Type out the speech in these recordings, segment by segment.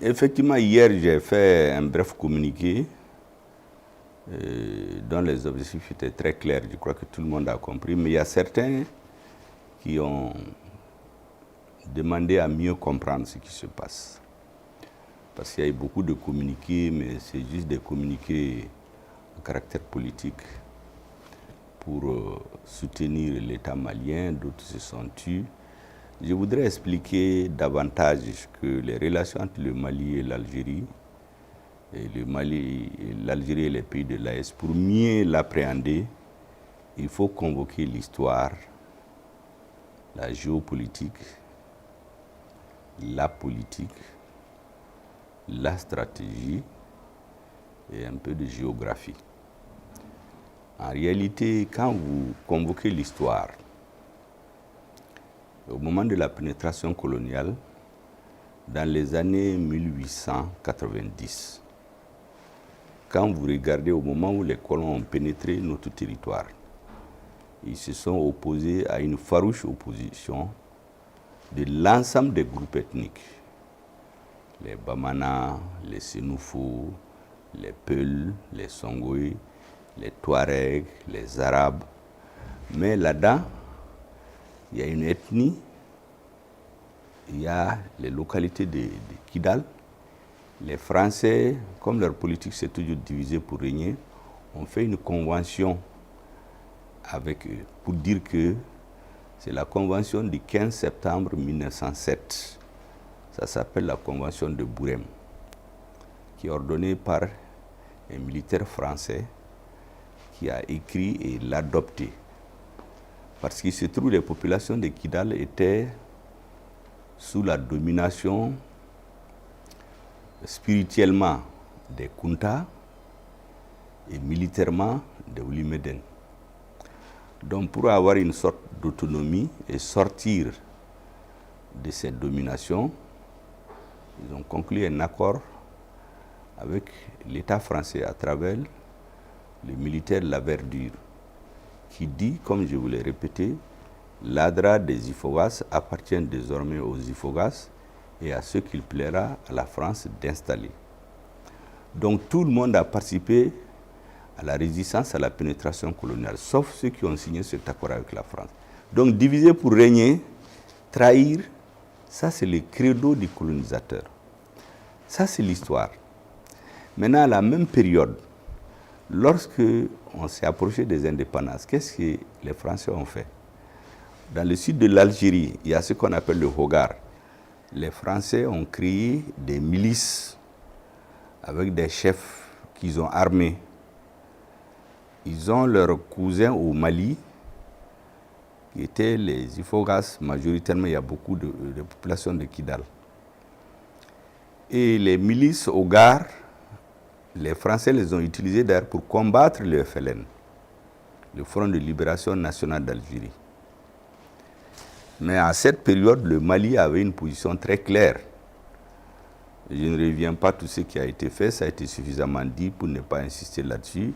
Effectivement, hier, j'ai fait un bref communiqué dont les objectifs étaient très clairs. Je crois que tout le monde a compris. Mais il y a certains qui ont demandé à mieux comprendre ce qui se passe. Parce qu'il y a eu beaucoup de communiqués, mais c'est juste des communiqués à caractère politique pour soutenir l'État malien. D'autres se sont tus. Je voudrais expliquer davantage que les relations entre le Mali et l'Algérie, l'Algérie et les pays de l'AES, pour mieux l'appréhender, il faut convoquer l'histoire, la géopolitique, la politique, la stratégie et un peu de géographie. En réalité, quand vous convoquez l'histoire, au moment de la pénétration coloniale, dans les années 1890, quand vous regardez au moment où les colons ont pénétré notre territoire, ils se sont opposés à une farouche opposition de l'ensemble des groupes ethniques. Les Bamana, les Sénoufos, les Peuls, les Songhoués, les Touaregs, les Arabes. Mais là-dedans, il y a une ethnie, il y a les localités de Kidal. Les Français, comme leur politique s'est toujours divisée pour régner, ont fait une convention avec eux pour dire que c'est la convention du 15 septembre 1907. Ça s'appelle la convention de Bourem, qui est ordonnée par un militaire français qui a écrit et l'a adopté. Parce qu'il se trouve que les populations de Kidal étaient sous la domination spirituellement des Kunta et militairement des Oulimeden. Donc pour avoir une sorte d'autonomie et sortir de cette domination, ils ont conclu un accord avec l'État français à travers le militaire La Verdure, qui dit, comme je vous l'ai répété, l'Adra des Ifogas appartient désormais aux Ifogas et à ceux qu'il plaira à la France d'installer. Donc tout le monde a participé à la résistance à la pénétration coloniale, sauf ceux qui ont signé cet accord avec la France. Donc diviser pour régner, trahir, ça c'est le credo du colonisateur. Ça c'est l'histoire. Maintenant, à la même période, lorsque on s'est approché des indépendances, qu'est-ce que les Français ont fait? Dans le sud de l'Algérie, il y a ce qu'on appelle le Hogar. Les Français ont créé des milices avec des chefs qu'ils ont armés. Ils ont leurs cousins au Mali, qui étaient les Ifogas, majoritairement il y a beaucoup de populations de Kidal. Et les milices Hogar, les Français les ont utilisées d'ailleurs pour combattre le FLN, le Front de Libération Nationale d'Algérie. Mais à cette période, le Mali avait une position très claire. Je ne reviens pas tout ce qui a été fait, ça a été suffisamment dit pour ne pas insister là-dessus.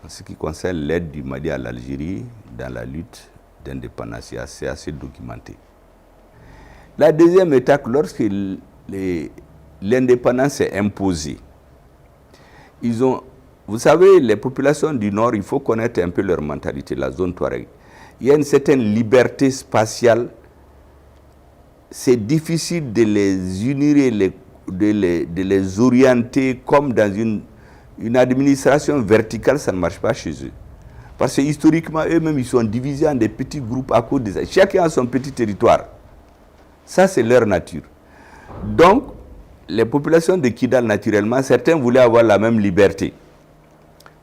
En ce qui concerne l'aide du Mali à l'Algérie dans la lutte d'indépendance, c'est assez documenté. La deuxième étape, lorsque l'indépendance est imposée, vous savez, les populations du Nord, il faut connaître un peu leur mentalité, la zone Touareg. Il y a une certaine liberté spatiale. C'est difficile de les unir et de les orienter comme dans une administration verticale, ça ne marche pas chez eux. Parce que historiquement, eux-mêmes, ils sont divisés en des petits groupes à cause des... Chacun a son petit territoire. Ça, c'est leur nature. Donc, les populations de Kidal, naturellement, certains voulaient avoir la même liberté.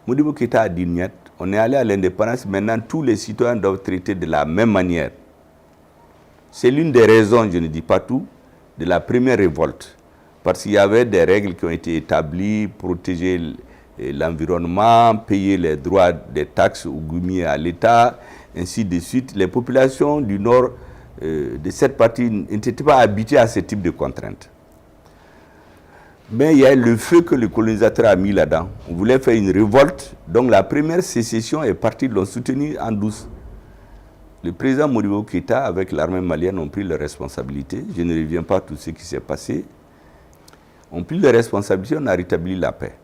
Modibo Keïta a dit niet, on est allé à l'indépendance, maintenant tous les citoyens doivent traiter de la même manière. C'est l'une des raisons, je ne dis pas tout, de la première révolte. Parce qu'il y avait des règles qui ont été établies, protéger l'environnement, payer les droits des taxes aux Goumiers à l'État, ainsi de suite. Les populations du nord de cette partie n'étaient pas habituées à ce type de contraintes. Mais il y a le feu que le colonisateur a mis là-dedans. On voulait faire une révolte, donc la première sécession est partie, l'ont soutenue en douce. Le président Modibo Keïta avec l'armée malienne ont pris leurs responsabilités. Je ne reviens pas à tout ce qui s'est passé. ont pris les responsabilités, on a rétabli la paix.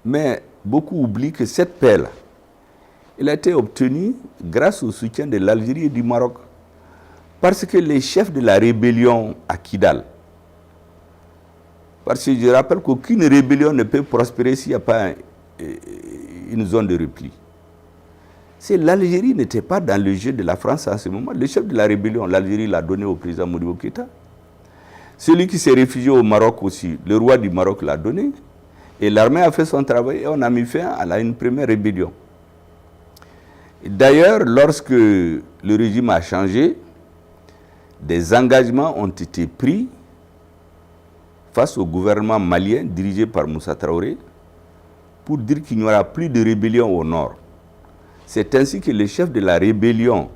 Mais beaucoup oublient que cette paix-là, elle a été obtenue grâce au soutien de l'Algérie et du Maroc. Parce que les chefs de la rébellion à Kidal, parce que je rappelle qu'aucune rébellion ne peut prospérer s'il n'y a pas une zone de repli. C'est l'Algérie n'était pas dans le jeu de la France en ce moment. Le chef de la rébellion, l'Algérie l'a donné au président Modibo Keïta. Celui qui s'est réfugié au Maroc aussi, le roi du Maroc l'a donné. Et l'armée a fait son travail et on a mis fin à une première rébellion. D'ailleurs, lorsque le régime a changé, des engagements ont été pris face au gouvernement malien dirigé par Moussa Traoré pour dire qu'il n'y aura plus de rébellion au nord. C'est ainsi que le chef de la rébellion,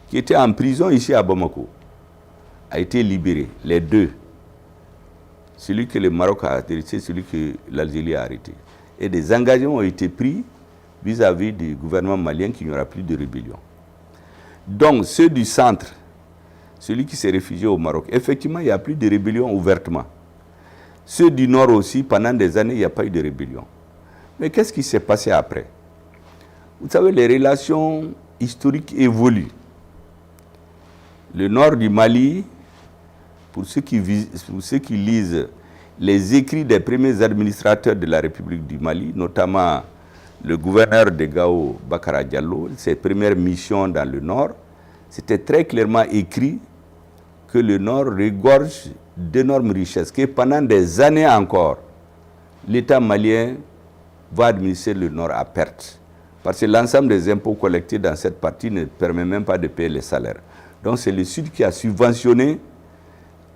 qui était en prison ici à Bamako, a été libéré, les deux. Celui que le Maroc a arrêté, celui que l'Algérie a arrêté. Et des engagements ont été pris vis-à-vis du gouvernement malien qu'il n'y aura plus de rébellion. Donc, ceux du centre, celui qui s'est réfugié au Maroc, effectivement, il n'y a plus de rébellion ouvertement. Ceux du nord aussi, pendant des années, il n'y a pas eu de rébellion. Mais qu'est-ce qui s'est passé après? Vous savez, les relations historiques évoluent. Le nord du Mali, pour ceux qui lisent les écrits des premiers administrateurs de la République du Mali, notamment le gouverneur de Gao, Bakara Diallo, ses premières missions dans le nord, c'était très clairement écrit que le nord regorge d'énormes richesses, que pendant des années encore, l'État malien va administrer le nord à perte. Parce que l'ensemble des impôts collectés dans cette partie ne permet même pas de payer les salaires. Donc c'est le Sud qui a subventionné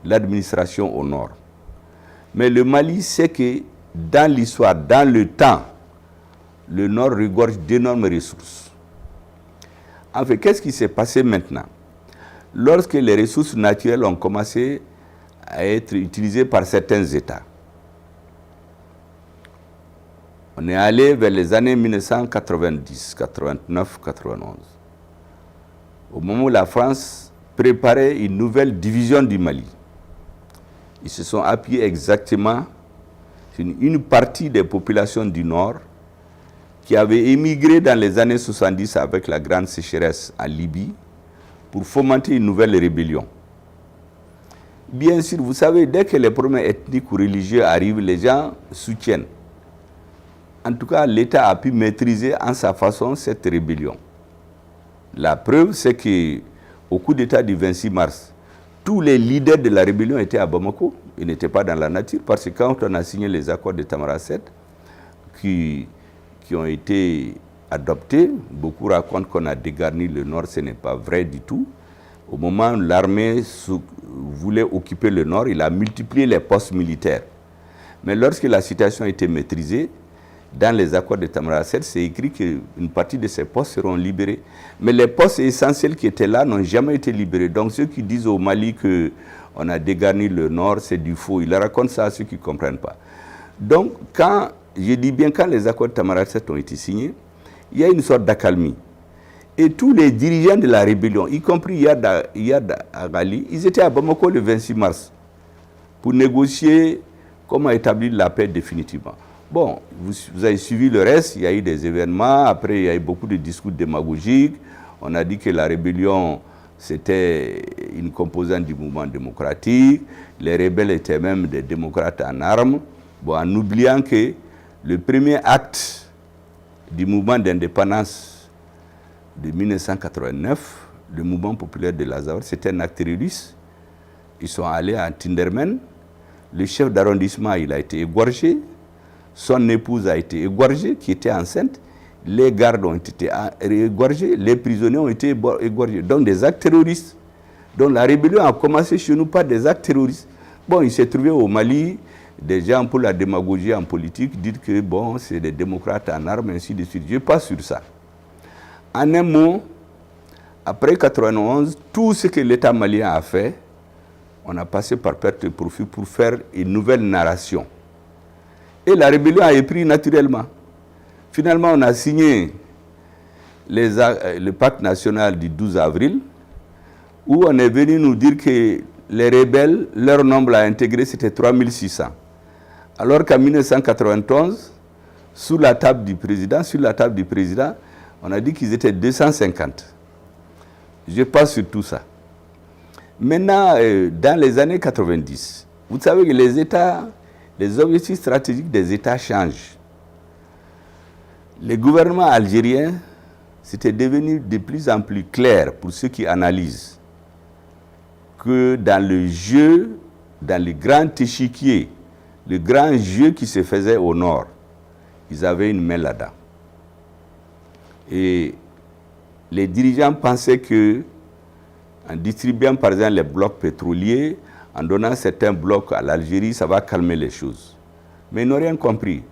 l'administration au nord. Mais le Mali sait que dans l'histoire, dans le temps, le nord regorge d'énormes ressources. En fait, qu'est-ce qui s'est passé maintenant? Lorsque les ressources naturelles ont commencé à être utilisées par certains États, on est allé vers les années 1990, 89, 91. Au moment où la France préparait une nouvelle division du Mali, ils se sont appuyés exactement sur une partie des populations du Nord qui avaient émigré dans les années 70 avec la grande sécheresse en Libye pour fomenter une nouvelle rébellion. Bien sûr, vous savez, dès que les problèmes ethniques ou religieux arrivent, les gens soutiennent. En tout cas, l'État a pu maîtriser en sa façon cette rébellion. La preuve, c'est qu'au coup d'État du 26 mars, tous les leaders de la rébellion étaient à Bamako. Ils n'étaient pas dans la nature parce que quand on a signé les accords de Tamaracet, qui ont été adoptés, beaucoup racontent qu'on a dégarni le nord, ce n'est pas vrai du tout. Au moment où l'armée voulait occuper le nord, il a multiplié les postes militaires. Mais lorsque la situation a été maîtrisée, dans les accords de Tamaracet, c'est écrit qu'une partie de ces postes seront libérés. Mais les postes essentiels qui étaient là n'ont jamais été libérés. Donc ceux qui disent au Mali qu'on a dégarni le nord, c'est du faux. Ils racontent ça à ceux qui ne comprennent pas. Donc, je dis bien, quand les accords de Tamaracet ont été signés, il y a une sorte d'accalmie. Et tous les dirigeants de la rébellion, y compris Yad Agali, ils étaient à Bamako le 26 mars pour négocier comment établir la paix définitivement. Bon, vous avez suivi le reste, il y a eu des événements, après il y a eu beaucoup de discours démagogiques, on a dit que la rébellion c'était une composante du mouvement démocratique, les rebelles étaient même des démocrates en armes, bon, en oubliant que le premier acte du mouvement d'indépendance de 1989, le mouvement populaire de Lazare, c'était un acte terroriste. Ils sont allés à Tindermen, le chef d'arrondissement il a été égorgé, son épouse a été égorgée, qui était enceinte, les gardes ont été égorgés, les prisonniers ont été égorgés. Donc des actes terroristes. Donc la rébellion a commencé chez nous par des actes terroristes. Bon, il s'est trouvé au Mali, des gens pour la démagogie en politique disent que bon, c'est des démocrates en armes, ainsi de suite. Je ne suis pas sur ça. En un mot, après 1991, tout ce que l'État malien a fait, on a passé par perte de profit pour faire une nouvelle narration. Et la rébellion a pris naturellement. Finalement, on a signé le pacte national du 12 avril, où on est venu nous dire que les rebelles, leur nombre à intégrer, c'était 3600. Alors qu'en 1991, sur la table du président, on a dit qu'ils étaient 250. Je passe sur tout ça. Maintenant, dans les années 90, vous savez que les objectifs stratégiques des États changent. Les gouvernements algériens, c'était devenu de plus en plus clair pour ceux qui analysent que dans le jeu, dans le grand échiquier, le grand jeu qui se faisait au nord, ils avaient une main là-dedans. Et les dirigeants pensaient que, en distribuant par exemple les blocs pétroliers, en donnant certains blocs à l'Algérie, ça va calmer les choses. Mais ils n'ont rien compris.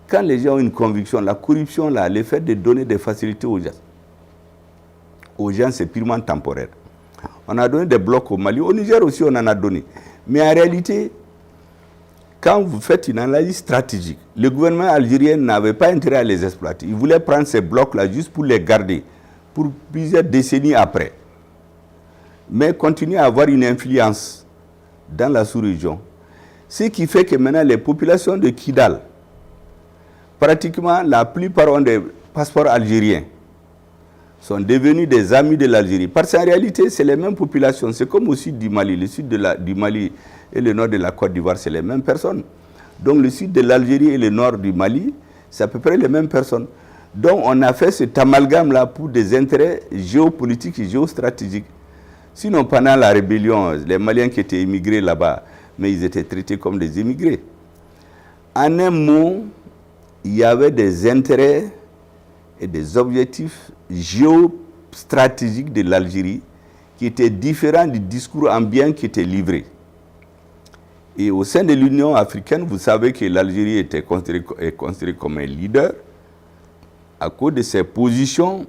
Quand les gens ont une conviction, la corruption, là, le fait de donner des facilités aux gens, c'est purement temporaire. On a donné des blocs au Mali, au Niger aussi on en a donné. Mais en réalité, quand vous faites une analyse stratégique, le gouvernement algérien n'avait pas intérêt à les exploiter. Il voulait prendre ces blocs-là juste pour les garder, pour plusieurs décennies après. Mais continuer à avoir une influence dans la sous-région. Ce qui fait que maintenant les populations de Kidal, pratiquement la plupart ont des passeports algériens, sont devenus des amis de l'Algérie. Parce qu'en réalité, c'est les mêmes populations. C'est comme au sud du Mali. Le sud du Mali et le nord de la Côte d'Ivoire, c'est les mêmes personnes. Donc le sud de l'Algérie et le nord du Mali, c'est à peu près les mêmes personnes. Donc on a fait cet amalgame-là pour des intérêts géopolitiques et géostratégiques. Sinon, pendant la rébellion, les Maliens qui étaient immigrés là-bas, mais ils étaient traités comme des immigrés. En un mot, il y avait des intérêts et des objectifs géostratégiques de l'Algérie qui étaient différents du discours ambiant qui était livré. Et au sein de l'Union africaine, vous savez que l'Algérie est considérée comme un leader à cause de ses positions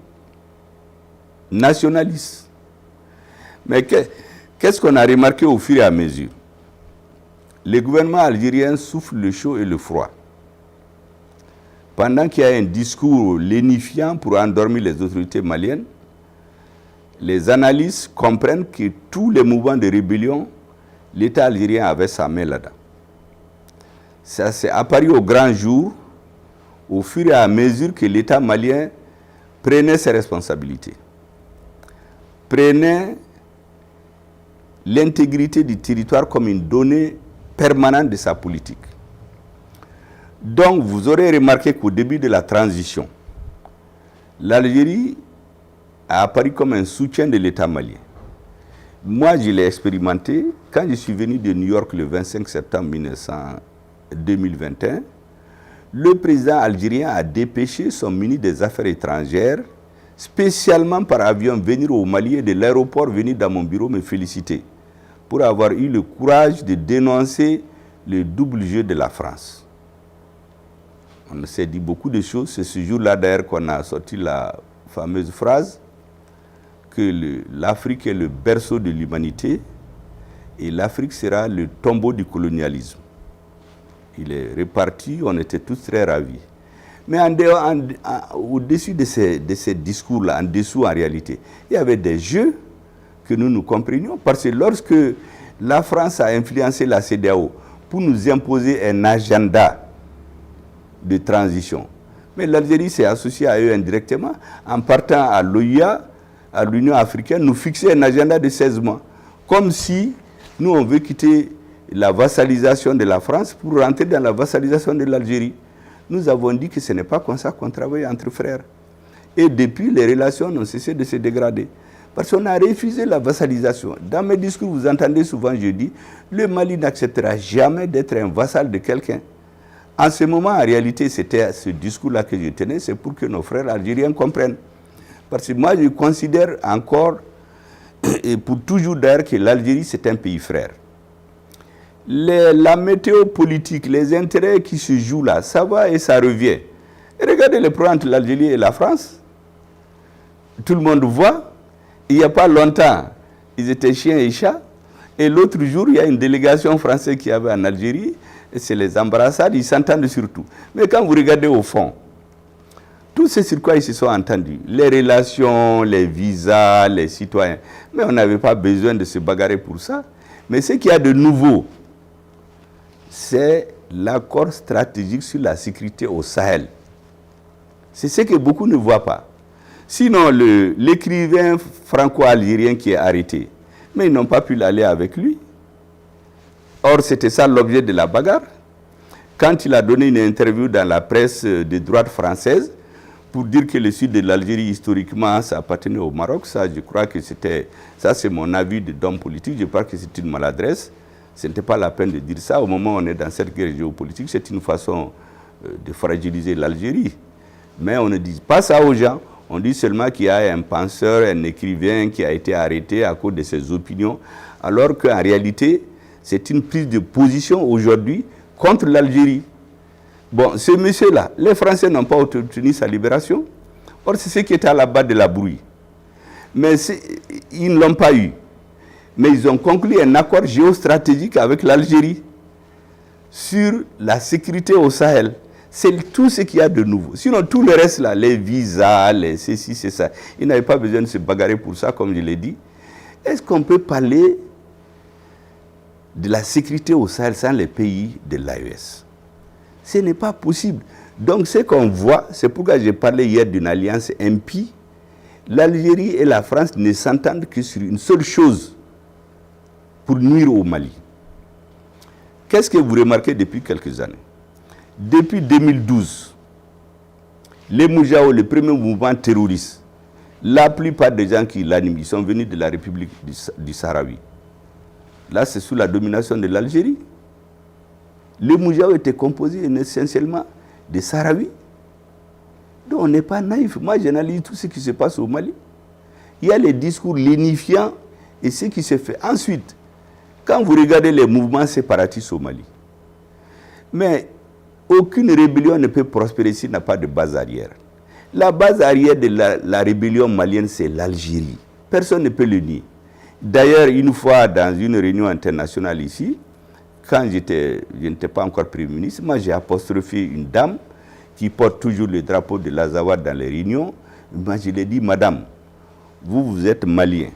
nationalistes. Mais qu'est-ce qu'on a remarqué au fur et à mesure? Le gouvernement algérien souffle le chaud et le froid. Pendant qu'il y a un discours lénifiant pour endormir les autorités maliennes, les analystes comprennent que tous les mouvements de rébellion, l'État algérien avait sa main là-dedans. Ça s'est apparu au grand jour, au fur et à mesure que l'État malien prenait ses responsabilités, prenait l'intégrité du territoire comme une donnée permanente de sa politique. Donc, vous aurez remarqué qu'au début de la transition, l'Algérie a apparu comme un soutien de l'État malien. Moi, je l'ai expérimenté quand je suis venu de New York le 25 septembre 2021. Le président algérien a dépêché son ministre des Affaires étrangères, spécialement par avion, venir au Mali et de l'aéroport, venir dans mon bureau me féliciter pour avoir eu le courage de dénoncer le double jeu de la France. On s'est dit beaucoup de choses. C'est ce jour-là d'ailleurs qu'on a sorti la fameuse phrase que l'Afrique est le berceau de l'humanité et l'Afrique sera le tombeau du colonialisme. Il est reparti, on était tous très ravis. Mais au-dessus de ces discours-là, en dessous en réalité, il y avait des jeux que nous comprenions. Parce que lorsque la France a influencé la CEDEAO pour nous imposer un agenda de transition, mais l'Algérie s'est associée à eux indirectement en partant à l'OIA, à l'Union africaine, nous fixer un agenda de 16 mois. Comme si nous, on veut quitter la vassalisation de la France pour rentrer dans la vassalisation de l'Algérie. Nous avons dit que ce n'est pas comme ça qu'on travaille entre frères. Et depuis, les relations n'ont cessé de se dégrader. Parce qu'on a refusé la vassalisation. Dans mes discours, vous entendez souvent, je dis, le Mali n'acceptera jamais d'être un vassal de quelqu'un. En ce moment, en réalité, c'était ce discours-là que je tenais, c'est pour que nos frères algériens comprennent. Parce que moi, je considère encore, et pour toujours d'ailleurs, que l'Algérie, c'est un pays frère. La météo politique, les intérêts qui se jouent là, ça va et ça revient. Et regardez les problèmes entre l'Algérie et la France. Tout le monde voit. Il n'y a pas longtemps, ils étaient chiens et chats. Et l'autre jour, il y a une délégation française qui avait en Algérie. Et c'est les embrassades, ils s'entendent surtout. Mais quand vous regardez au fond, tout ce sur quoi ils se sont entendus, les relations, les visas, les citoyens, mais on n'avait pas besoin de se bagarrer pour ça. Mais ce qu'il y a de nouveau, c'est l'accord stratégique sur la sécurité au Sahel. C'est ce que beaucoup ne voient pas. Sinon, l'écrivain franco-algérien qui est arrêté, mais ils n'ont pas pu l'aller avec lui. Or, c'était ça l'objet de la bagarre. Quand il a donné une interview dans la presse de droite française pour dire que le sud de l'Algérie, historiquement, ça appartenait au Maroc, ça, je crois que c'était... Ça, c'est mon avis d'homme politique. Je crois que c'est une maladresse. Ce n'était pas la peine de dire ça. Au moment où on est dans cette guerre géopolitique, c'est une façon de fragiliser l'Algérie. Mais on ne dit pas ça aux gens. On dit seulement qu'il y a un penseur, un écrivain qui a été arrêté à cause de ses opinions, alors qu'en réalité, c'est une prise de position aujourd'hui contre l'Algérie. Bon, ce monsieur-là, les Français n'ont pas obtenu sa libération. Or, c'est ce qui était à la base de la brouille. Mais ils ne l'ont pas eu. Mais ils ont conclu un accord géostratégique avec l'Algérie sur la sécurité au Sahel. C'est tout ce qu'il y a de nouveau. Sinon, tout le reste, là, les visas, les ceci, c'est ça. Ils n'avaient pas besoin de se bagarrer pour ça, comme je l'ai dit. Est-ce qu'on peut parler de la sécurité au Sahel sans les pays de l'AES? Ce n'est pas possible. Donc, ce qu'on voit, c'est pourquoi j'ai parlé hier d'une alliance impie. L'Algérie et la France ne s'entendent que sur une seule chose pour nuire au Mali. Qu'est-ce que vous remarquez depuis quelques années? Depuis 2012, les Moujao, le premier mouvement terroriste, la plupart des gens qui l'animent, ils sont venus de la République du Sahraoui. Là, c'est sous la domination de l'Algérie. Les Moujao étaient composés essentiellement des Sahraouis. Donc, on n'est pas naïf. Moi, j'analyse tout ce qui se passe au Mali. Il y a les discours lénifiants et ce qui se fait. Ensuite, quand vous regardez les mouvements séparatistes au Mali, mais aucune rébellion ne peut prospérer s'il n'a pas de base arrière. La base arrière de la rébellion malienne, c'est l'Algérie. Personne ne peut le nier. D'ailleurs, une fois dans une réunion internationale ici, quand je n'étais pas encore Premier ministre, moi j'ai apostrophé une dame qui porte toujours le drapeau de l'Azawad dans les réunions. Moi je lui ai dit, madame, vous êtes malien.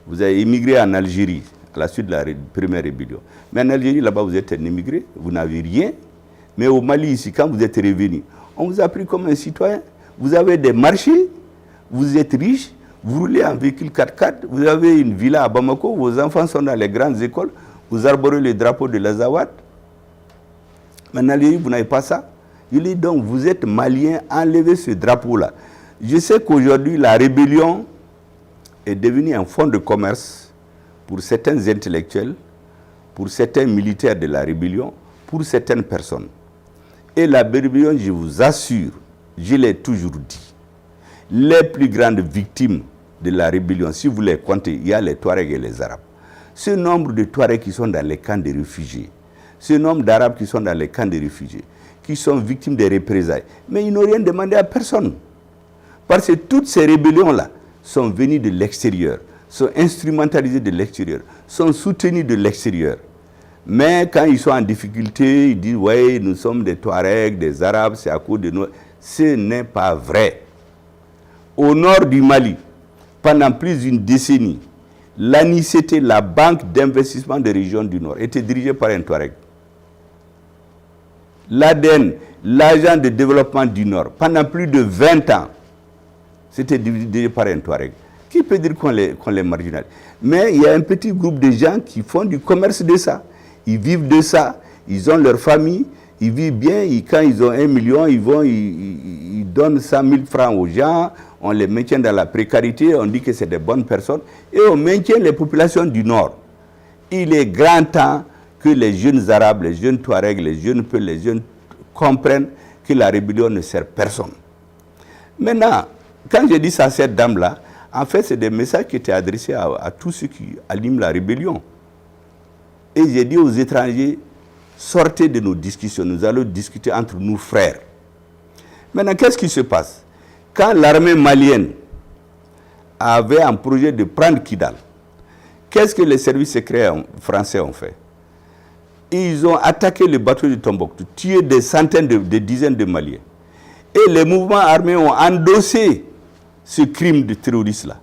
Vous avez émigré en Algérie à la suite de la première rébellion. Mais en Algérie, là-bas, vous êtes un immigré, vous n'avez rien. Mais au Mali, ici, quand vous êtes revenu, on vous a pris comme un citoyen. Vous avez des marchés, vous êtes riche, vous roulez en véhicule 4x4, vous avez une villa à Bamako, vos enfants sont dans les grandes écoles, vous arborez le drapeau de l'Azawad. Mais en Algérie, vous n'avez pas ça. Je dis donc, vous êtes malien, enlevez ce drapeau-là. Je sais qu'aujourd'hui, la rébellion est devenue un fonds de commerce pour certains intellectuels, pour certains militaires de la rébellion, pour certaines personnes. Et la rébellion, je vous assure, je l'ai toujours dit, les plus grandes victimes de la rébellion, si vous les comptez, il y a les Touaregs et les Arabes. Ce nombre de Touaregs qui sont dans les camps de réfugiés, ce nombre d'Arabes qui sont dans les camps de réfugiés, qui sont victimes des représailles, mais ils n'ont rien demandé à personne. Parce que toutes ces rébellions-là sont venues de l'extérieur, sont instrumentalisées de l'extérieur, sont soutenues de l'extérieur. Mais quand ils sont en difficulté, ils disent « ouais, nous sommes des Touaregs, des Arabes, c'est à cause de nous ». Ce n'est pas vrai. Au nord du Mali, pendant plus d'une décennie, l'ANICT, la Banque d'investissement des régions du Nord, était dirigée par un Touareg. L'ADN, l'agent de développement du Nord, pendant plus de 20 ans, c'était dirigé par un Touareg. Qui peut dire qu'on les marginalise? Mais il y a un petit groupe de gens qui font du commerce de ça. Ils vivent de ça, ils ont leur famille, ils vivent bien, quand ils ont 1 million, ils donnent 100 000 francs aux gens, on les maintient dans la précarité, on dit que c'est des bonnes personnes, et on maintient les populations du Nord. Il est grand temps que les jeunes Arabes, les jeunes Touaregs, les jeunes Peuls, les jeunes comprennent que la rébellion ne sert personne. Maintenant, quand je dis ça à cette dame-là, en fait, c'est des messages qui étaient adressés à tous ceux qui animent la rébellion. Et j'ai dit aux étrangers, sortez de nos discussions, nous allons discuter entre nous frères. Maintenant, qu'est-ce qui se passe? Quand l'armée malienne avait un projet de prendre Kidal, qu'est-ce que les services secrets français ont fait? Ils ont attaqué le bateau de Tombouctou, tué des centaines, des dizaines de Maliens. Et les mouvements armés ont endossé ce crime de terroriste-là.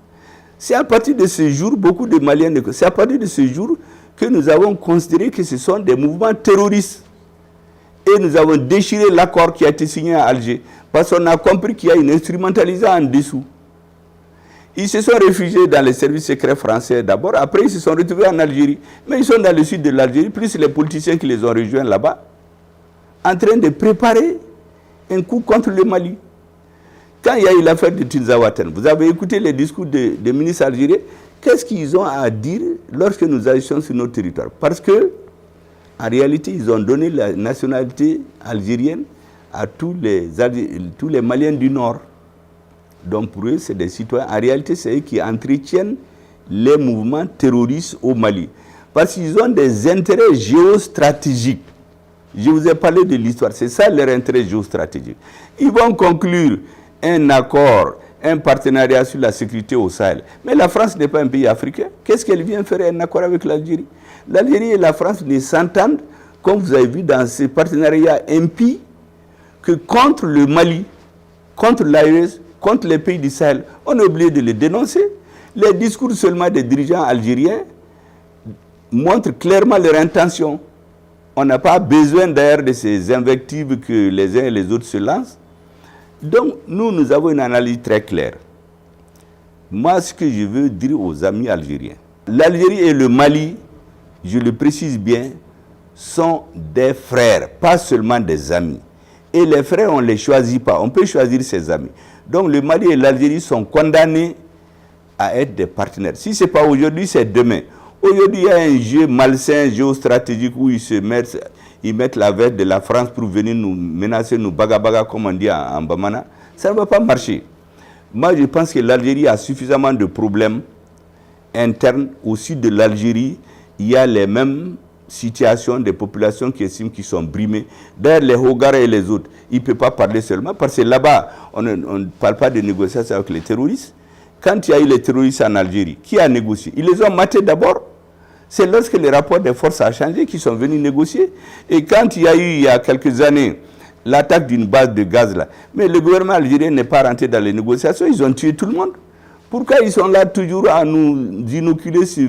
C'est à partir de ce jour, beaucoup de Maliens, c'est à partir de ce jour que nous avons considéré que ce sont des mouvements terroristes. Et nous avons déchiré l'accord qui a été signé à Alger, parce qu'on a compris qu'il y a une instrumentalisation en dessous. Ils se sont réfugiés dans les services secrets français d'abord, après ils se sont retrouvés en Algérie. Mais ils sont dans le sud de l'Algérie, plus les politiciens qui les ont rejoints là-bas, en train de préparer un coup contre le Mali. Quand il y a eu l'affaire de Tinzaouaten, vous avez écouté les discours des ministres algériens, qu'est-ce qu'ils ont à dire lorsque nous agissions sur notre territoire? Parce que, en réalité, ils ont donné la nationalité algérienne à tous les Maliens du Nord. Donc pour eux, c'est des citoyens. En réalité, c'est eux qui entretiennent les mouvements terroristes au Mali. Parce qu'ils ont des intérêts géostratégiques. Je vous ai parlé de l'histoire, c'est ça leur intérêt géostratégique. Ils vont conclure un accord, un partenariat sur la sécurité au Sahel. Mais la France n'est pas un pays africain. Qu'est-ce qu'elle vient faire un accord avec l'Algérie? L'Algérie et la France ne s'entendent, comme vous avez vu dans ces partenariats impies, que contre le Mali, contre l'AES, contre les pays du Sahel. On a oublié de les dénoncer. Les discours seulement des dirigeants algériens montrent clairement leur intention. On n'a pas besoin d'ailleurs de ces invectives que les uns et les autres se lancent. Donc, nous avons une analyse très claire. Moi, ce que je veux dire aux amis algériens, l'Algérie et le Mali, je le précise bien, sont des frères, pas seulement des amis. Et les frères, on ne les choisit pas. On peut choisir ses amis. Donc, le Mali et l'Algérie sont condamnés à être des partenaires. Si ce n'est pas aujourd'hui, c'est demain. Aujourd'hui, il y a un jeu malsain, géostratégique, où ils mettent la veste de la France pour venir nous menacer, nous baga, comme on dit en Bamana. Ça ne va pas marcher. Moi, je pense que l'Algérie a suffisamment de problèmes internes. Au sud de l'Algérie, il y a les mêmes situations des populations qui estiment qu'ils sont brimées. D'ailleurs, les Hogara et les autres, ils ne peuvent pas parler seulement, parce que là-bas, on ne parle pas de négociations avec les terroristes. Quand il y a eu les terroristes en Algérie, qui a négocié? Ils les ont matés d'abord. C'est lorsque le rapport des forces a changé qu'ils sont venus négocier. Et quand il y a eu, il y a quelques années, l'attaque d'une base de gaz là, mais le gouvernement algérien n'est pas rentré dans les négociations, ils ont tué tout le monde. Pourquoi ils sont là toujours à nous inoculer ce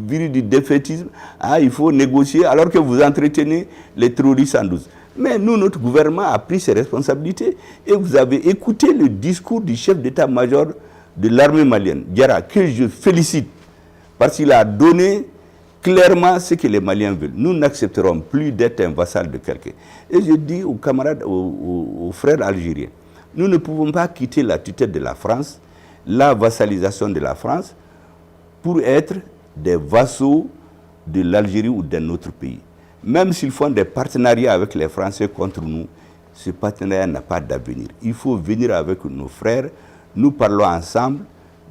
virus du défaitisme? Ah, il faut négocier alors que vous entretenez les terroristes en douce. Mais nous, notre gouvernement a pris ses responsabilités et vous avez écouté le discours du chef d'état-major de l'armée malienne, Diarra, que je félicite parce qu'il a donné clairement ce que les Maliens veulent. Nous n'accepterons plus d'être un vassal de quelqu'un. Et je dis aux camarades, aux frères algériens, nous ne pouvons pas quitter la tutelle de la France, la vassalisation de la France, pour être des vassaux de l'Algérie ou d'un autre pays. Même s'ils font des partenariats avec les Français contre nous, ce partenariat n'a pas d'avenir. Il faut venir avec nos frères. Nous parlons ensemble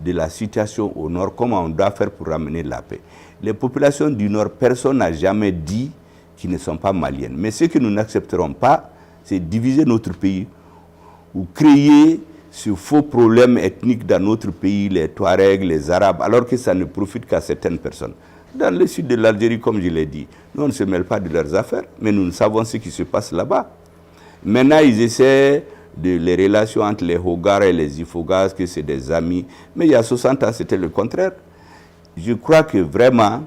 de la situation au nord, comment on doit faire pour ramener la paix. Les populations du nord, personne n'a jamais dit qu'ils ne sont pas maliennes. Mais ce que nous n'accepterons pas, c'est diviser notre pays ou créer ce faux problème ethnique dans notre pays, les Touaregs, les Arabes, alors que ça ne profite qu'à certaines personnes. Dans le sud de l'Algérie, comme je l'ai dit, nous on ne se mêle pas de leurs affaires, mais nous savons ce qui se passe là-bas. Maintenant, ils essaient de les relations entre les Hogars et les Ifogas, que c'est des amis. Mais il y a 60 ans, c'était le contraire. Je crois que vraiment,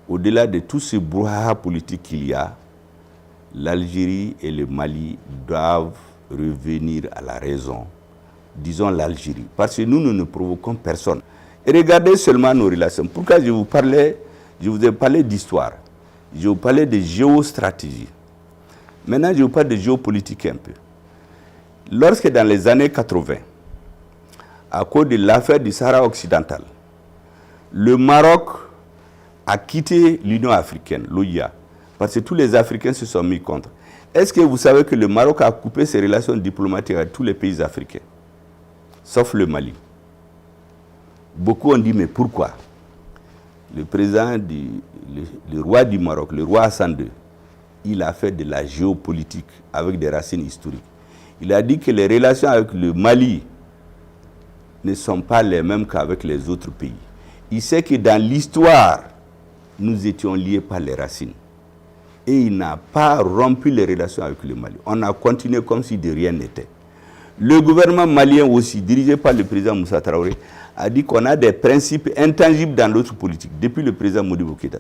au-delà de tout ce brouhaha politique qu'il y a, l'Algérie et le Mali doivent revenir à la raison. Disons l'Algérie. Parce que nous ne provoquons personne. Et regardez seulement nos relations. Pourquoi je vous ai parlé d'histoire. Je vous parlais de géostratégie. Maintenant, je vous parle de géopolitique un peu. Lorsque dans les années 80, à cause de l'affaire du Sahara occidental, le Maroc a quitté l'Union africaine, l'OIA, parce que tous les Africains se sont mis contre. Est-ce que vous savez que le Maroc a coupé ses relations diplomatiques avec tous les pays africains, sauf le Mali? Beaucoup ont dit, mais pourquoi? Le président, le roi du Maroc, le roi Hassan II, il a fait de la géopolitique avec des racines historiques. Il a dit que les relations avec le Mali ne sont pas les mêmes qu'avec les autres pays. Il sait que dans l'histoire, nous étions liés par les racines. Et il n'a pas rompu les relations avec le Mali. On a continué comme si de rien n'était. Le gouvernement malien aussi, dirigé par le président Moussa Traoré, a dit qu'on a des principes intangibles dans notre politique, depuis le président Modibo Keïta.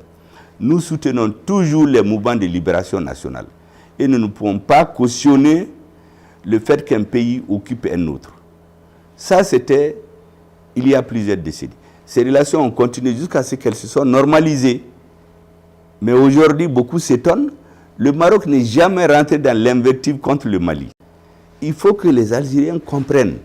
nous soutenons toujours les mouvements de libération nationale. Et nous ne pouvons pas cautionner le fait qu'un pays occupe un autre. Ça, c'était il y a plusieurs décennies. Ces relations ont continué jusqu'à ce qu'elles se soient normalisées. Mais aujourd'hui, beaucoup s'étonnent. Le Maroc n'est jamais rentré dans l'invective contre le Mali. Il faut que les Algériens comprennent.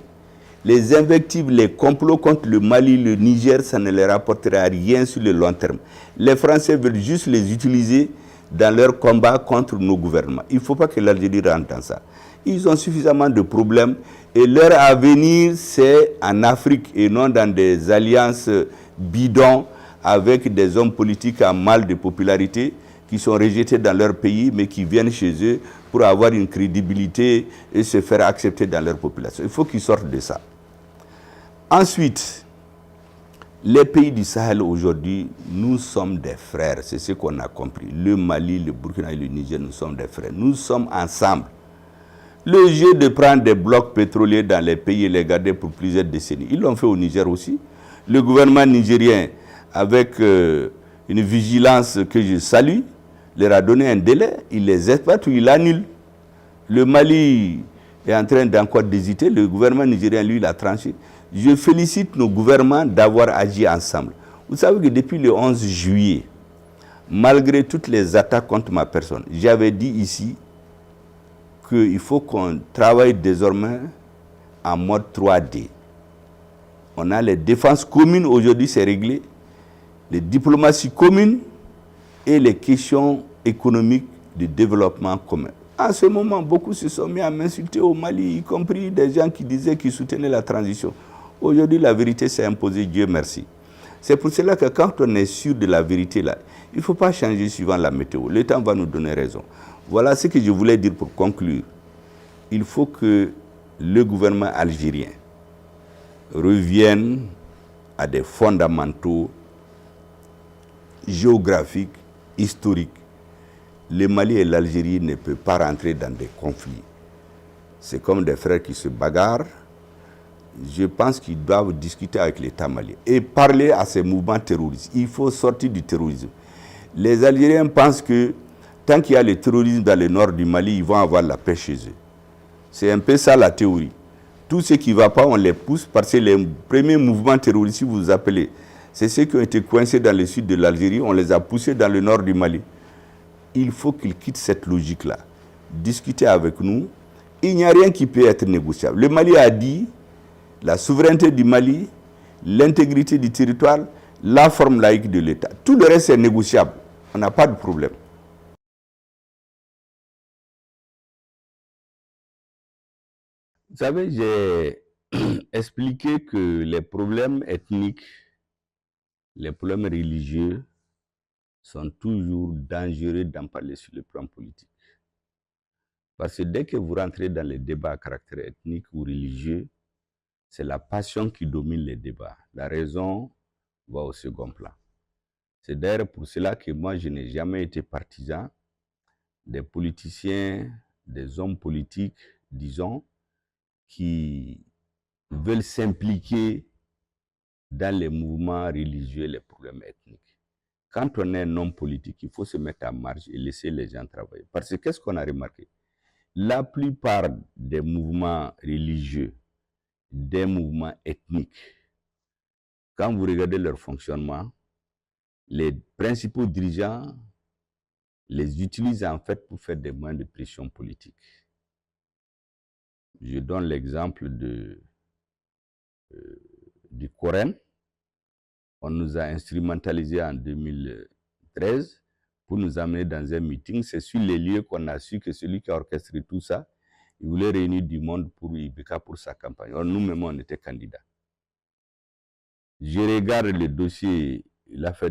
Les invectives, les complots contre le Mali, le Niger, ça ne leur apportera rien sur le long terme. Les Français veulent juste les utiliser dans leur combat contre nos gouvernements. Il ne faut pas que l'Algérie rentre dans ça. Ils ont suffisamment de problèmes et leur avenir, c'est en Afrique et non dans des alliances bidons avec des hommes politiques à mal de popularité qui sont rejetés dans leur pays mais qui viennent chez eux pour avoir une crédibilité et se faire accepter dans leur population. Il faut qu'ils sortent de ça. Ensuite, les pays du Sahel aujourd'hui, nous sommes des frères, c'est ce qu'on a compris. Le Mali, le Burkina et le Niger, nous sommes des frères. Nous sommes ensemble. Le jeu de prendre des blocs pétroliers dans les pays et les garder pour plusieurs décennies, ils l'ont fait au Niger aussi. Le gouvernement nigérien, avec une vigilance que je salue, leur a donné un délai, il les exploite ou il annule. Le Mali est en train d'encore d'hésiter, le gouvernement nigérien, lui, l'a tranché. Je félicite nos gouvernements d'avoir agi ensemble. Vous savez que depuis le 11 juillet, malgré toutes les attaques contre ma personne, j'avais dit ici qu'il faut qu'on travaille désormais en mode 3D. On a les défenses communes, aujourd'hui c'est réglé, les diplomaties communes et les questions économiques de développement commun. En ce moment, beaucoup se sont mis à m'insulter au Mali, y compris des gens qui disaient qu'ils soutenaient la transition. Aujourd'hui, la vérité s'est imposée, Dieu merci. C'est pour cela que quand on est sûr de la vérité, là, il ne faut pas changer suivant la météo. Le temps va nous donner raison. Voilà ce que je voulais dire pour conclure. Il faut que le gouvernement algérien revienne à des fondamentaux géographiques, historiques. Le Mali et l'Algérie ne peuvent pas rentrer dans des conflits. C'est comme des frères qui se bagarrent. Je pense qu'ils doivent discuter avec l'État malien et parler à ces mouvements terroristes. Il faut sortir du terrorisme. Les Algériens pensent que tant qu'il y a le terrorisme dans le nord du Mali, ils vont avoir la paix chez eux. C'est un peu ça la théorie. Tout ce qui ne va pas, on les pousse parce que les premiers mouvements terroristes, si vous vous appelez, c'est ceux qui ont été coincés dans le sud de l'Algérie, on les a poussés dans le nord du Mali. Il faut qu'ils quittent cette logique-là. Discuter avec nous. Il n'y a rien qui peut être négociable. Le Mali a dit la souveraineté du Mali, l'intégrité du territoire, la forme laïque de l'État. Tout le reste est négociable. On n'a pas de problème. Vous savez, j'ai expliqué que les problèmes ethniques, les problèmes religieux sont toujours dangereux d'en parler sur le plan politique. Parce que dès que vous rentrez dans les débats à caractère ethnique ou religieux, c'est la passion qui domine les débats. La raison va au second plan. C'est d'ailleurs pour cela que moi, je n'ai jamais été partisan des politiciens, des hommes politiques, disons, qui veulent s'impliquer dans les mouvements religieux, les problèmes ethniques. Quand on est un homme politique, il faut se mettre en marge et laisser les gens travailler. Parce que qu'est-ce qu'on a remarqué? La plupart des mouvements religieux, des mouvements ethniques, quand vous regardez leur fonctionnement, les principaux dirigeants les utilisent en fait pour faire des moyens de pression politique. Je donne l'exemple du Coran. On nous a instrumentalisés en 2013 pour nous amener dans un meeting. C'est sur les lieux qu'on a su que celui qui a orchestré tout ça, il voulait réunir du monde pour Ibeka pour sa campagne. Alors nous-mêmes, on était candidats. Je regarde le dossier, l'affaire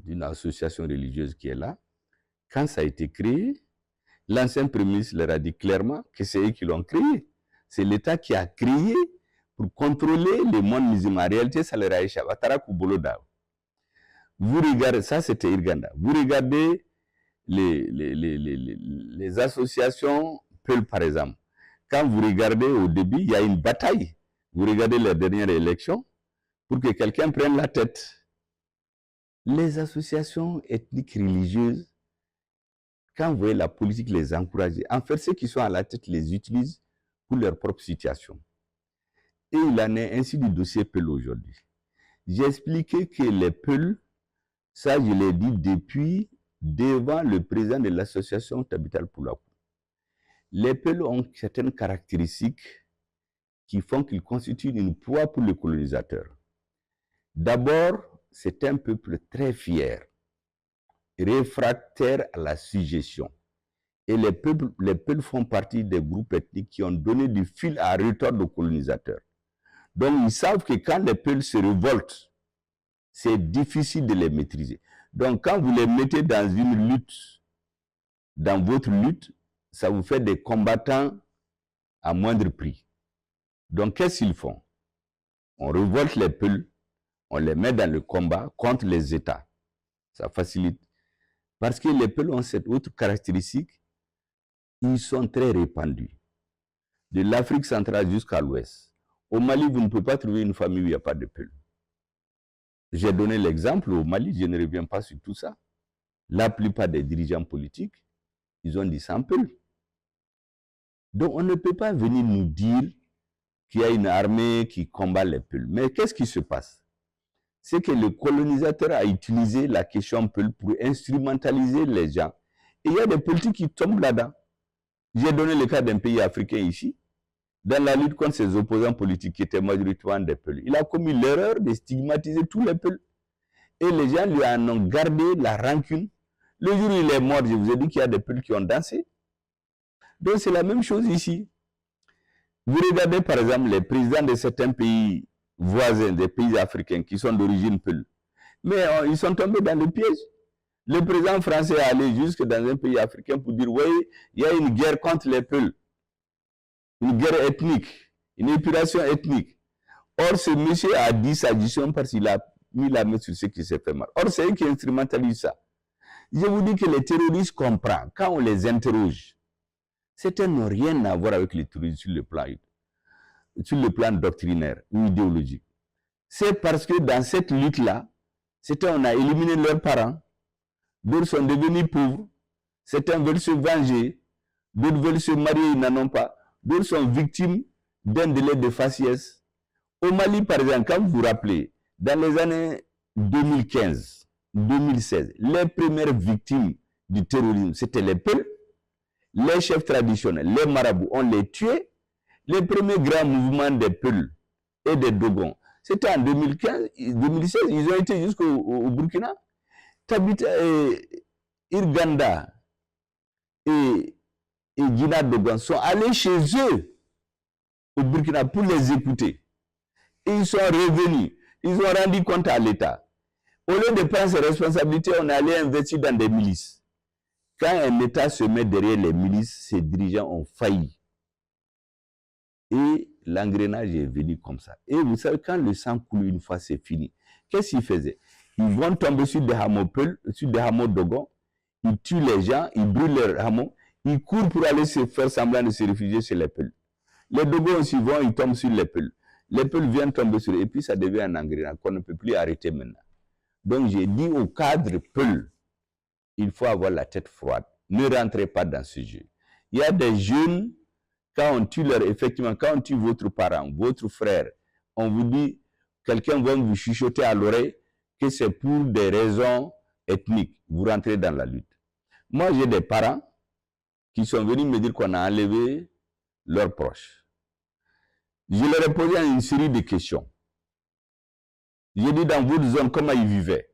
d'une association religieuse qui est là. Quand ça a été créé, l'ancien Premier ministre leur a dit clairement que c'est eux qui l'ont créé. C'est l'État qui a créé pour contrôler le monde musulman. En réalité, ça leur a échappé. Vous regardez, ça c'était Irganda. Vous regardez les associations Peul, par exemple. Quand vous regardez au début, il y a une bataille. Vous regardez les dernières élections, pour que quelqu'un prenne la tête. Les associations ethniques religieuses, quand vous voyez la politique les encourager, en fait, ceux qui sont à la tête les utilisent pour leur propre situation. Et il en est ainsi du dossier Peul aujourd'hui. J'ai expliqué que les Peuls, ça je l'ai dit depuis devant le président de l'association Tabital Poulakou. Les Peuls ont certaines caractéristiques qui font qu'ils constituent une proie pour le colonisateur. D'abord, c'est un peuple très fier, réfractaire à la suggestion. Et les Peuls font partie des groupes ethniques qui ont donné du fil à retordre aux colonisateurs. Donc, ils savent que quand les Peuls se révoltent, c'est difficile de les maîtriser. Donc, quand vous les mettez dans une lutte, dans votre lutte, ça vous fait des combattants à moindre prix. Donc, qu'est-ce qu'ils font? On révolte les Peuls, on les met dans le combat contre les États. Ça facilite. Parce que les Peuls ont cette autre caractéristique, ils sont très répandus. De l'Afrique centrale jusqu'à l'Ouest. Au Mali, vous ne pouvez pas trouver une famille où il n'y a pas de Peuls. J'ai donné l'exemple au Mali, je ne reviens pas sur tout ça. La plupart des dirigeants politiques, ils ont dit sans Peuls. Donc on ne peut pas venir nous dire qu'il y a une armée qui combat les Peuls. Mais qu'est-ce qui se passe? C'est que le colonisateur a utilisé la question Peul pour instrumentaliser les gens. Et il y a des politiques qui tombent là-dedans. J'ai donné le cas d'un pays africain ici, dans la lutte contre ses opposants politiques qui étaient majoritairement des Peuls. Il a commis l'erreur de stigmatiser tous les Peuls. Et les gens lui en ont gardé la rancune. Le jour où il est mort, je vous ai dit qu'il y a des Peuls qui ont dansé. Donc c'est la même chose ici. Vous regardez par exemple les présidents de certains pays voisins, des pays africains qui sont d'origine Peul. Mais ils sont tombés dans le piège. Le président français est allé jusque dans un pays africain pour dire, oui, il y a une guerre contre les Peuls. Une guerre ethnique, une épuration ethnique. Or, ce monsieur a dit sa décision parce qu'il a mis la main sur ce qui s'est fait mal. Or, c'est eux qui instrumentalisent ça. Je vous dis que les terroristes comprennent, quand on les interroge, certains n'ont rien à voir avec les terroristes sur le plan doctrinaire ou idéologique. C'est parce que dans cette lutte-là, on a éliminé leurs parents, d'autres sont devenus pauvres, certains veulent se venger, d'autres veulent se marier, ils n'en ont pas, d'autres sont victimes d'un délai de faciès. Au Mali, par exemple, quand vous vous rappelez, dans les années 2015, 2016, les premières victimes du terrorisme, c'était les Peuls. Les chefs traditionnels, les marabouts, on les tuait. Les premiers grands mouvements des Peuls et des Dogons, c'était en 2015, 2016, ils ont été jusqu'au Burkina. Tabita, Irganda et Guina Dogon sont allés chez eux au Burkina pour les écouter. Et ils sont revenus, ils ont rendu compte à l'État. Au lieu de prendre ses responsabilités, on est allé investir dans des milices. Quand un État se met derrière les milices, ses dirigeants ont failli. Et l'engrenage est venu comme ça. Et vous savez, quand le sang coule une fois, c'est fini. Qu'est-ce qu'ils faisaient? Ils vont tomber sur des hameaux Peul, sur des hameaux Dogon, ils tuent les gens, ils brûlent leurs hameaux, ils courent pour aller se faire semblant de se réfugier chez les Peuls. Les Dogons aussi vont, ils tombent sur les Peuls. Les Peuls viennent tomber sur eux, et puis ça devient un engrenage qu'on ne peut plus arrêter maintenant. Donc j'ai dit au cadre Peul, il faut avoir la tête froide. Ne rentrez pas dans ce jeu. Il y a des jeunes, quand on tue effectivement, quand on tue votre parent, votre frère, on vous dit, quelqu'un va vous chuchoter à l'oreille que c'est pour des raisons ethniques. Vous rentrez dans la lutte. Moi, j'ai des parents qui sont venus me dire qu'on a enlevé leurs proches. Je leur ai posé une série de questions. J'ai dit dans votre zone comment ils vivaient.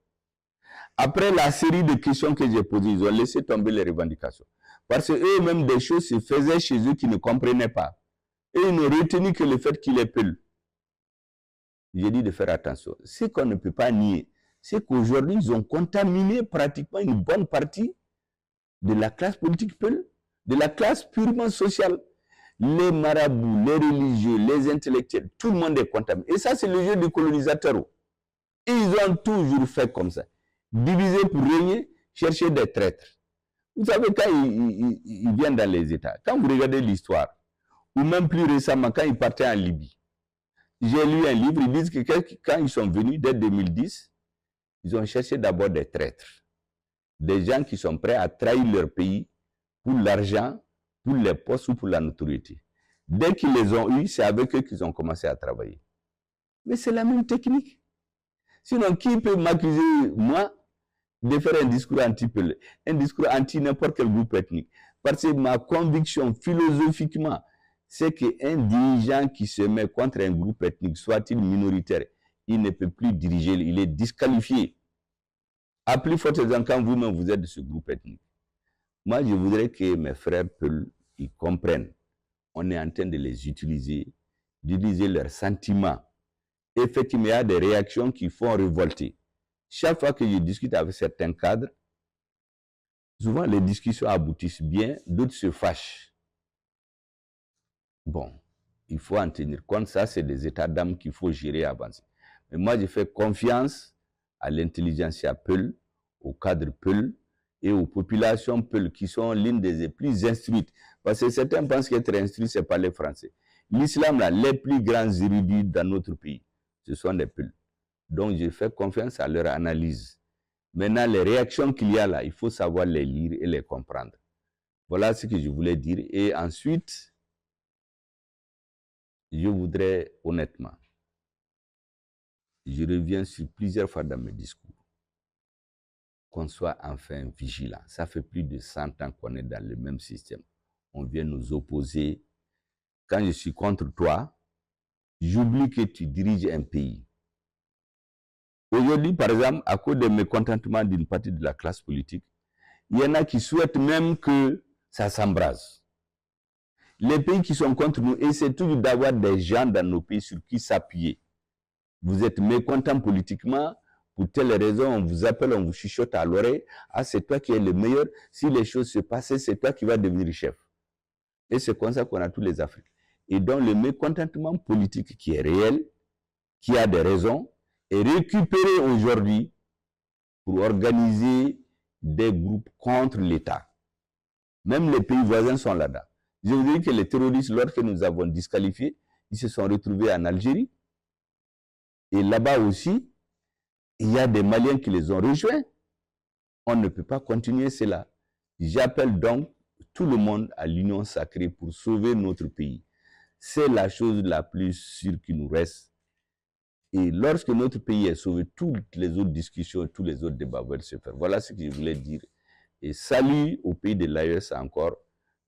Après la série de questions que j'ai posées, ils ont laissé tomber les revendications. Parce qu'eux-mêmes, des choses se faisaient chez eux qu'ils ne comprenaient pas. Et ils n'ont retenu que le fait qu'ils les Peuls. J'ai dit de faire attention. Ce qu'on ne peut pas nier, c'est qu'aujourd'hui, ils ont contaminé pratiquement une bonne partie de la classe politique Peul, de la classe purement sociale. Les marabouts, les religieux, les intellectuels, tout le monde est contaminé. Et ça, c'est le jeu des colonisateurs. Et ils ont toujours fait comme ça. Diviser pour régner, chercher des traîtres. Vous savez, quand ils viennent dans les États, quand vous regardez l'histoire, ou même plus récemment, quand ils partaient en Libye, J'ai lu un livre, ils disent que quand ils sont venus dès 2010, ils ont cherché d'abord des traîtres. Des gens qui sont prêts à trahir leur pays pour l'argent, pour les postes ou pour la notoriété. Dès qu'ils les ont eus, c'est avec eux qu'ils ont commencé à travailler. Mais c'est la même technique. Sinon, qui peut m'accuser, moi, de faire un discours anti-Pelé, un discours anti n'importe quel groupe ethnique? Parce que ma conviction philosophiquement, c'est qu'un dirigeant qui se met contre un groupe ethnique, soit-il minoritaire, il ne peut plus diriger, il est disqualifié. À plus forte raison quand vous-même vous êtes de ce groupe ethnique. Moi, je voudrais que mes frères Peul, ils comprennent. On est en train de les utiliser, d'utiliser leurs sentiments. Effectivement, il y a des réactions qui font révolter. Chaque fois que je discute avec certains cadres, souvent les discussions aboutissent bien, d'autres se fâchent. Bon, il faut en tenir compte, ça c'est des états d'âme qu'il faut gérer et avancer. Mais moi, je fais confiance à l'intelligentsia Peul, au cadre Peul et aux populations Peul qui sont l'une des plus instruites. Parce que certains pensent qu'être instruit, c'est parler français. L'islam, là, les plus grands érudits dans notre pays, ce sont les Peul. Donc, je fais confiance à leur analyse. Maintenant, les réactions qu'il y a là, il faut savoir les lire et les comprendre. Voilà ce que je voulais dire. Et ensuite, je voudrais honnêtement, je reviens sur plusieurs fois dans mes discours, qu'on soit enfin vigilant. Ça fait plus de 100 ans qu'on est dans le même système. On vient nous opposer. Quand je suis contre toi, j'oublie que tu diriges un pays. Aujourd'hui, par exemple, à cause des mécontentements d'une partie de la classe politique, il y en a qui souhaitent même que ça s'embrase. Les pays qui sont contre nous essaient toujours d'avoir des gens dans nos pays sur qui s'appuyer. Vous êtes mécontent politiquement, pour telle raison, on vous appelle, on vous chuchote à l'oreille. Ah, c'est toi qui es le meilleur. Si les choses se passent, c'est toi qui vas devenir chef. Et c'est comme ça qu'on a tous les Africains. Et donc, le mécontentement politique qui est réel, qui a des raisons, est récupéré aujourd'hui pour organiser des groupes contre l'État. Même les pays voisins sont là-dedans. Je vous dis que les terroristes, lorsque nous avons disqualifiés, ils se sont retrouvés en Algérie. Et là-bas aussi, il y a des Maliens qui les ont rejoints. On ne peut pas continuer cela. J'appelle donc tout le monde à l'union sacrée pour sauver notre pays. C'est la chose la plus sûre qui nous reste. Et lorsque notre pays est sauvé, toutes les autres discussions, tous les autres débats vont se faire. Voilà ce que je voulais dire. Et salut au pays de l'AES encore.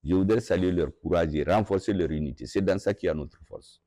Je voudrais saluer leur courage et renforcer leur unité. C'est dans ça qu'il y a notre force.